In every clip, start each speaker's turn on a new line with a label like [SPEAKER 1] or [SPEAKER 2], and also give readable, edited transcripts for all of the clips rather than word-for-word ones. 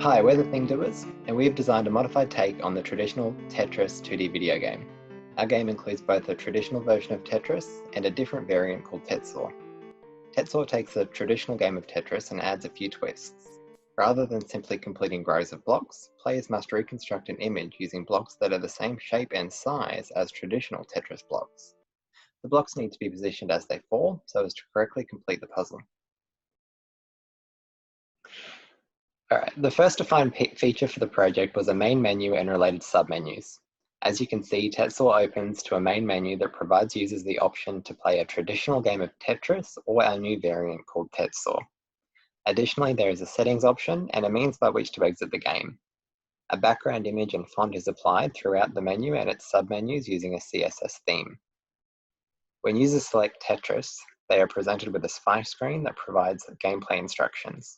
[SPEAKER 1] Hi, we're the Thing Doers, and we have designed a modified take on the traditional Tetris 2D video game. Our game includes both a traditional version of Tetris and a different variant called Tetsaw. Tetsaw takes the traditional game of Tetris and adds a few twists. Rather than simply completing rows of blocks, players must reconstruct an image using blocks that are the same shape and size as traditional Tetris blocks. The blocks need to be positioned as they fall so as to correctly complete the puzzle. Alright, the first defined feature for the project was a main menu and related submenus. As you can see, Tetsaw opens to a main menu that provides users the option to play a traditional game of Tetris or our new variant called Tetsaw. Additionally, there is a settings option and a means by which to exit the game. A background image and font is applied throughout the menu and its submenus using a CSS theme. When users select Tetris, they are presented with a splash screen that provides gameplay instructions.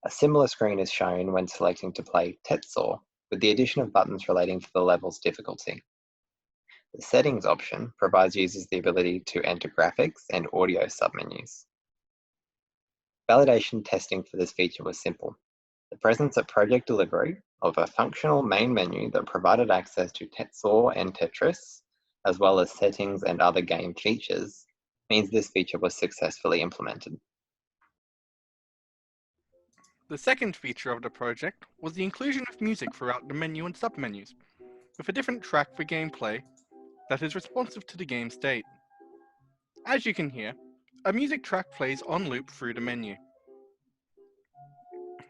[SPEAKER 1] A similar screen is shown when selecting to play Tetsaw, with the addition of buttons relating to the level's difficulty. The settings option provides users the ability to enter graphics and audio submenus. Validation testing for this feature was simple. The presence at project delivery of a functional main menu that provided access to Tetsaw and Tetris, as well as settings and other game features, means this feature was successfully implemented.
[SPEAKER 2] The second feature of the project was the inclusion of music throughout the menu and submenus, with a different track for gameplay that is responsive to the game state. As you can hear, a music track plays on loop through the menu.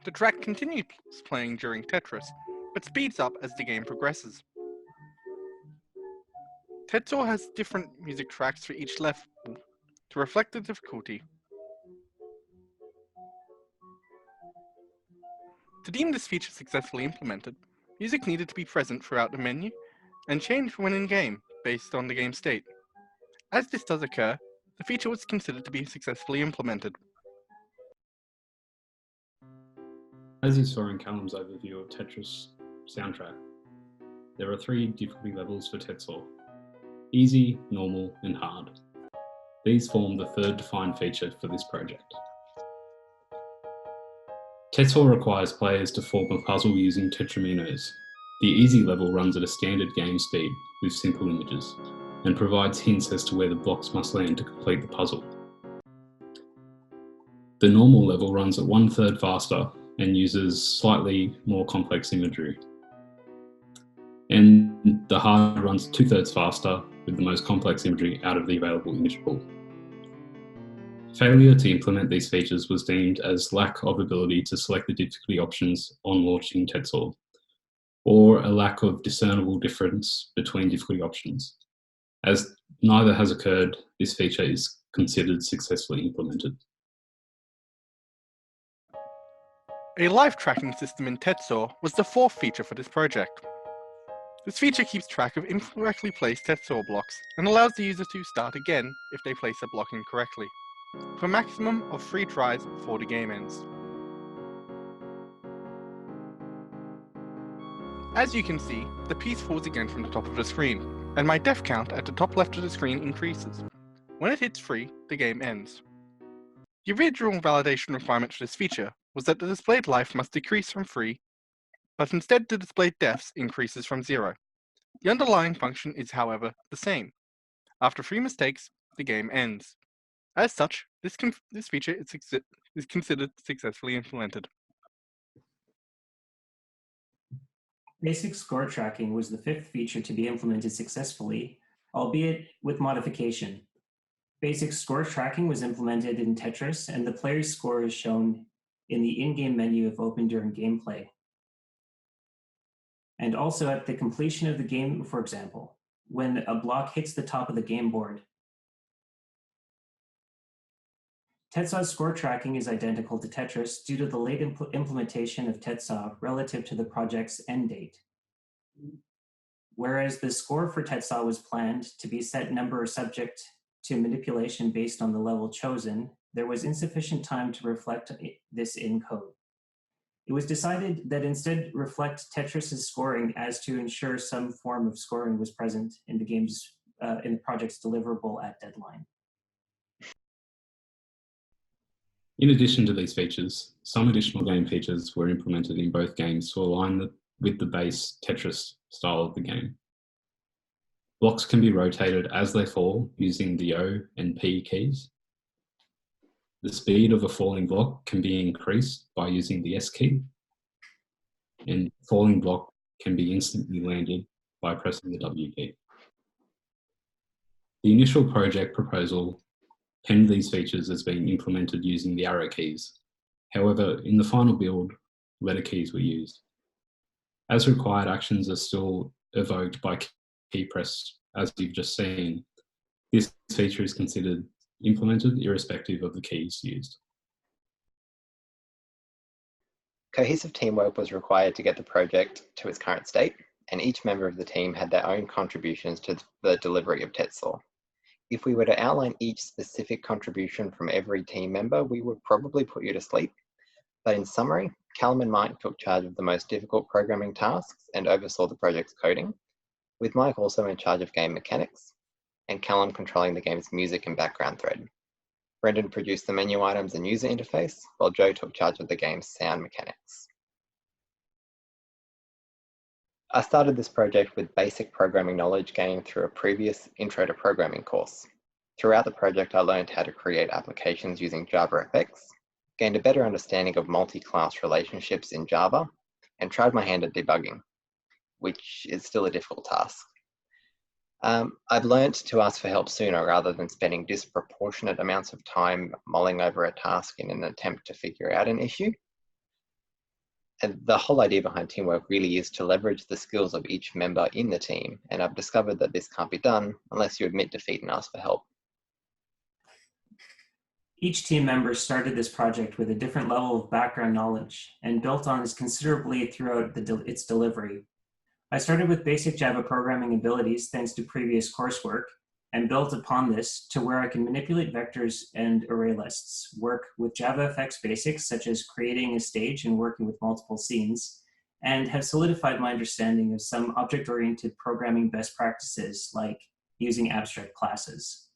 [SPEAKER 2] The track continues playing during Tetris, but speeds up as the game progresses. Tetsaw has different music tracks for each level to reflect the difficulty. To deem this feature successfully implemented, music needed to be present throughout the menu and change when in-game based on the game state. As this does occur, the feature was considered to be successfully implemented.
[SPEAKER 3] As you saw in Callum's overview of Tetris soundtrack, there are 3 difficulty levels for Tetsaw: easy, normal, and hard. These form the third defined feature for this project. Tetsaw requires players to form a puzzle using tetraminos. The easy level runs at a standard game speed with simple images and provides hints as to where the blocks must land to complete the puzzle. The normal level runs at 1/3 faster and uses slightly more complex imagery. And the hard runs 2/3 faster with the most complex imagery out of the available image pool. Failure to implement these features was deemed as lack of ability to select the difficulty options on launching Tetsaw, or a lack of discernible difference between difficulty options. As neither has occurred, this feature is considered successfully implemented.
[SPEAKER 2] A live tracking system in Tetsaw was the fourth feature for this project. This feature keeps track of incorrectly placed Tetsaw blocks and allows the user to start again if they place a block incorrectly, for a maximum of 3 tries before the game ends. As you can see, the piece falls again from the top of the screen, and my death count at the top left of the screen increases. When it hits 3, the game ends. The original validation requirement for this feature was that the displayed life must decrease from 3, but instead the displayed deaths increases from 0. The underlying function is, however, the same. After 3 mistakes, the game ends. As such, this feature is considered successfully implemented.
[SPEAKER 4] Basic score tracking was the 5th feature to be implemented successfully, albeit with modification. Basic score tracking was implemented in Tetris, and the player's score is shown in the in-game menu if opened during gameplay. And also at the completion of the game, for example, when a block hits the top of the game board. Tetsaw's score tracking is identical to Tetris due to the late implementation of Tetsaw relative to the project's end date. Whereas the score for Tetsaw was planned to be set number subject to manipulation based on the level chosen, there was insufficient time to reflect this in code. It was decided that instead reflect Tetris's scoring as to ensure some form of scoring was present in the project's deliverable at deadline.
[SPEAKER 3] In addition to these features, some additional game features were implemented in both games to align with the base Tetris style of the game. Blocks can be rotated as they fall using the O and P keys. The speed of a falling block can be increased by using the S key, and falling block can be instantly landed by pressing the W key. The initial project proposal penned these features as being implemented using the arrow keys. However, in the final build, letter keys were used. As required actions are still evoked by key press, as you've just seen, this feature is considered implemented irrespective of the keys used.
[SPEAKER 1] Cohesive teamwork was required to get the project to its current state, and each member of the team had their own contributions to the delivery of Tetsaw. If we were to outline each specific contribution from every team member, we would probably put you to sleep. But in summary, Callum and Mike took charge of the most difficult programming tasks and oversaw the project's coding, with Mike also in charge of game mechanics, and Callum controlling the game's music and background thread. Brendan produced the menu items and user interface, while Joe took charge of the game's sound mechanics. I started this project with basic programming knowledge gained through a previous Intro to Programming course. Throughout the project, I learned how to create applications using JavaFX, gained a better understanding of multi-class relationships in Java, and tried my hand at debugging, which is still a difficult task. I've learned to ask for help sooner rather than spending disproportionate amounts of time mulling over a task in an attempt to figure out an issue. And the whole idea behind teamwork really is to leverage the skills of each member in the team, and I've discovered that this can't be done unless you admit defeat and ask for help.
[SPEAKER 4] Each team member started this project with a different level of background knowledge and built on this considerably throughout its delivery. I started with basic Java programming abilities thanks to previous coursework, and built upon this to where I can manipulate vectors and array lists, work with JavaFX basics such as creating a stage and working with multiple scenes, and have solidified my understanding of some object-oriented programming best practices like using abstract classes.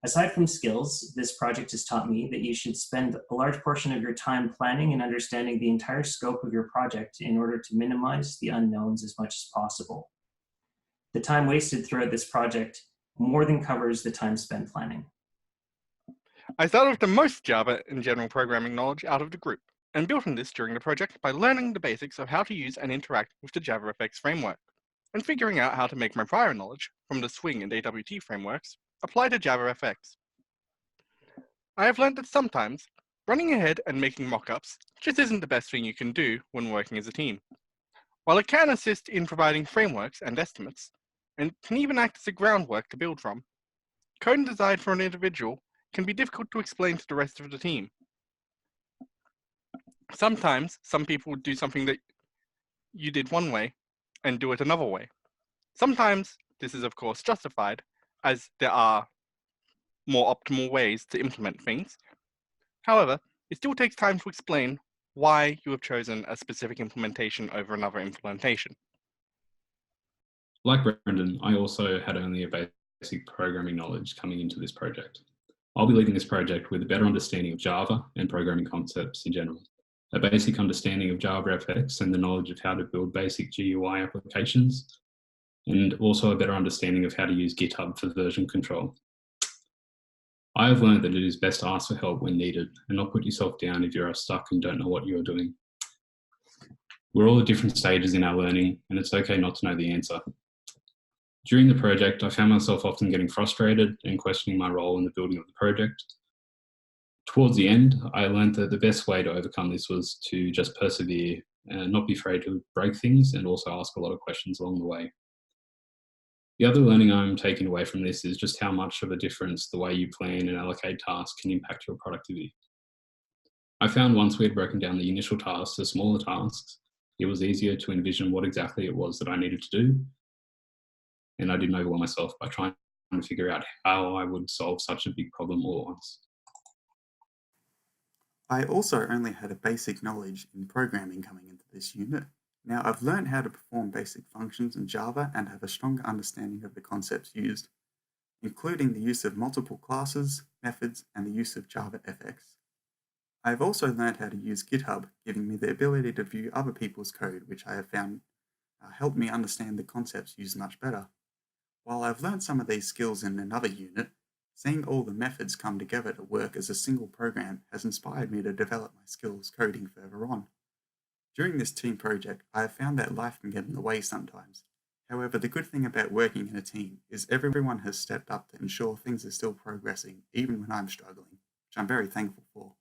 [SPEAKER 4] Aside from skills, this project has taught me that you should spend a large portion of your time planning and understanding the entire scope of your project in order to minimize the unknowns as much as possible. The time wasted throughout this project more than covers the time spent planning.
[SPEAKER 2] I started with the most Java and general programming knowledge out of the group, and built on this during the project by learning the basics of how to use and interact with the JavaFX framework, and figuring out how to make my prior knowledge from the Swing and AWT frameworks apply to JavaFX. I have learned that sometimes running ahead and making mockups just isn't the best thing you can do when working as a team. While it can assist in providing frameworks and estimates, and can even act as a groundwork to build from, code and design for an individual can be difficult to explain to the rest of the team. Sometimes some people would do something that you did one way and do it another way. Sometimes this is of course justified, as there are more optimal ways to implement things. However, it still takes time to explain why you have chosen a specific implementation over another implementation.
[SPEAKER 3] Like Brendan, I also had only a basic programming knowledge coming into this project. I'll be leading this project with a better understanding of Java and programming concepts in general, a basic understanding of JavaFX and the knowledge of how to build basic GUI applications, and also a better understanding of how to use GitHub for version control. I have learned that it is best to ask for help when needed and not put yourself down if you are stuck and don't know what you are doing. We're all at different stages in our learning, and it's okay not to know the answer. During the project, I found myself often getting frustrated and questioning my role in the building of the project. Towards the end, I learned that the best way to overcome this was to just persevere and not be afraid to break things, and also ask a lot of questions along the way. The other learning I'm taking away from this is just how much of a difference the way you plan and allocate tasks can impact your productivity. I found once we had broken down the initial tasks to smaller tasks, it was easier to envision what exactly it was that I needed to do, and I didn't overwhelm myself by trying to figure out how I would solve such a big problem all at once.
[SPEAKER 5] I also only had a basic knowledge in programming coming into this unit. Now I've learned how to perform basic functions in Java and have a stronger understanding of the concepts used, including the use of multiple classes, methods, and the use of JavaFX. I've also learned how to use GitHub, giving me the ability to view other people's code, which I have found helped me understand the concepts used much better. While I've learned some of these skills in another unit, seeing all the methods come together to work as a single program has inspired me to develop my skills coding further on. During this team project, I have found that life can get in the way sometimes. However, the good thing about working in a team is everyone has stepped up to ensure things are still progressing, even when I'm struggling, which I'm very thankful for.